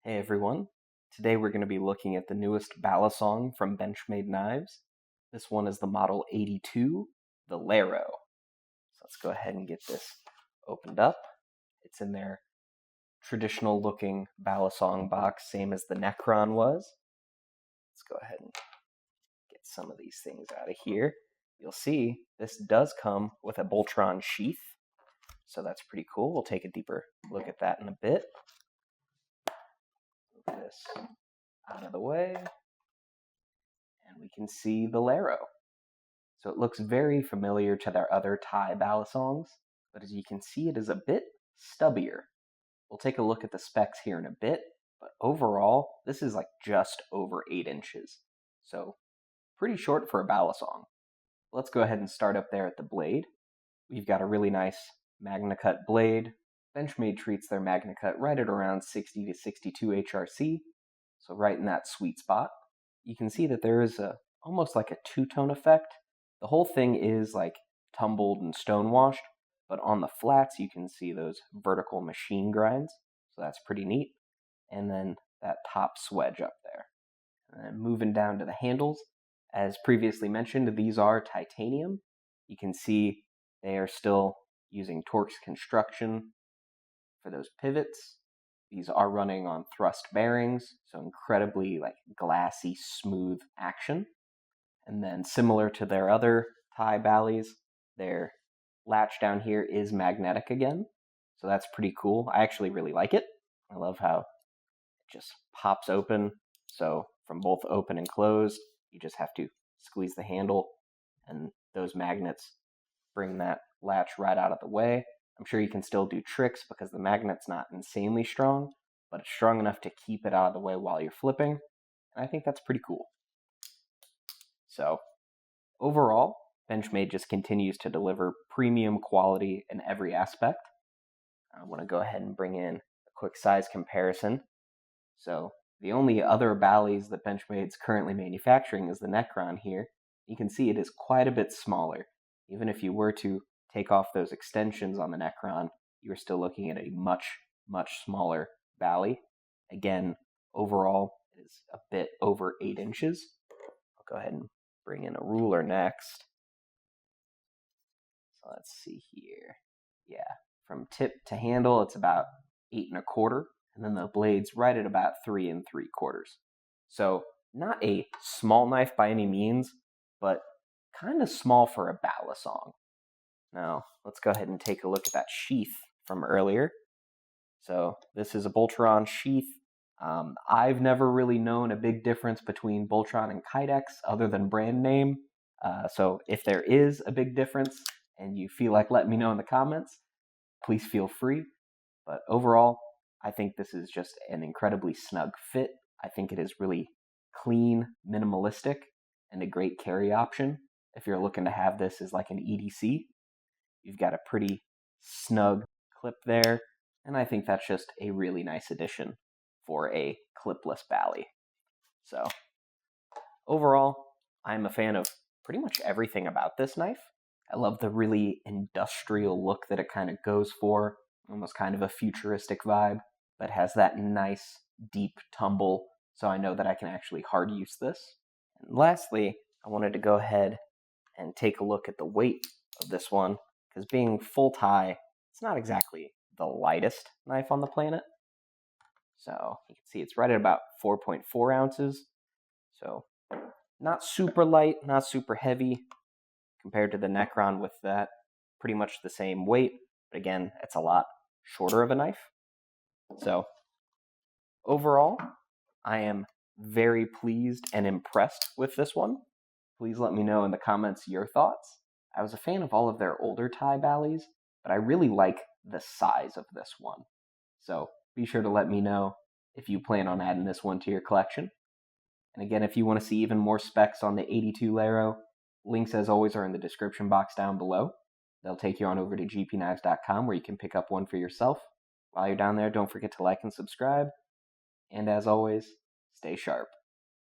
Hey everyone, today we're going to be looking at the newest Balisong from Benchmade Knives. This one is the model 82, the Laro. So let's go ahead and get this opened up. It's in their traditional looking Balisong box, same as the Necron was. Let's go ahead and get some of these things out of here. You'll see this does come with a Boltron sheath, so that's pretty cool. We'll take a deeper look at that in a bit. This out of the way, and we can see the Laro. So it looks very familiar to their other Thai Balisongs, but as you can see, it is a bit stubbier. We'll take a look at the specs here in a bit, but overall, this is like just over 8 inches. So pretty short for a Balisong. Let's go ahead and start up there at the blade. We've got a really nice MagnaCut blade. Benchmade treats their MagnaCut right at around 60 to 62 HRC, so right in that sweet spot. You can see that there is almost like a two-tone effect. The whole thing is like tumbled and stonewashed, but on the flats you can see those vertical machine grinds, so that's pretty neat. And then that top swedge up there. And then moving down to the handles, as previously mentioned, these are titanium. You can see they are still using torx construction for those pivots. These are running on thrust bearings, so incredibly like glassy, smooth action. And then similar to their other Thai balis, their latch down here is magnetic again, so that's pretty cool. I actually really like it. I love how it just pops open, so from both open and closed, you just have to squeeze the handle, and those magnets bring that latch right out of the way. I'm sure you can still do tricks because the magnet's not insanely strong, but it's strong enough to keep it out of the way while you're flipping, and I think that's pretty cool. So, overall, Benchmade just continues to deliver premium quality in every aspect. I want to go ahead and bring in a quick size comparison. So, the only other balis that Benchmade's currently manufacturing is the Necron here. You can see it is quite a bit smaller. Even if you were to take off those extensions on the Necron, you're still looking at a much, much smaller bali. Again, overall, it is a bit over 8 inches. I'll go ahead and bring in a ruler next. So let's see here. Yeah, from tip to handle, it's about 8 1/4, and then the blade's right at about 3 3/4. So not a small knife by any means, but kind of small for a Balisong. Now, let's go ahead and take a look at that sheath from earlier. So this is a Boltron sheath. I've never really known a big difference between Boltron and Kydex other than brand name. So if there is a big difference and you feel like letting me know in the comments, please feel free. But overall, I think this is just an incredibly snug fit. I think it is really clean, minimalistic, and a great carry option. If you're looking to have this as like an EDC, you've got a pretty snug clip there, and I think that's just a really nice addition for a clipless bali. So, overall, I'm a fan of pretty much everything about this knife. I love the really industrial look that it kind of goes for, almost kind of a futuristic vibe, but has that nice, deep tumble, so I know that I can actually hard use this. And lastly, I wanted to go ahead and take a look at the weight of this one, because being full Thai, it's not exactly the lightest knife on the planet. So you can see it's right at about 4.4 ounces. So not super light, not super heavy compared to the Necron with that. Pretty much the same weight, but again, it's a lot shorter of a knife. So overall, I am very pleased and impressed with this one. Please let me know in the comments your thoughts. I was a fan of all of their older Thai balis, but I really like the size of this one. So be sure to let me know if you plan on adding this one to your collection. And again, if you want to see even more specs on the 82 Laro, links as always are in the description box down below. They'll take you on over to GPKNIVES.com where you can pick up one for yourself. While you're down there, don't forget to like and subscribe. And as always, stay sharp.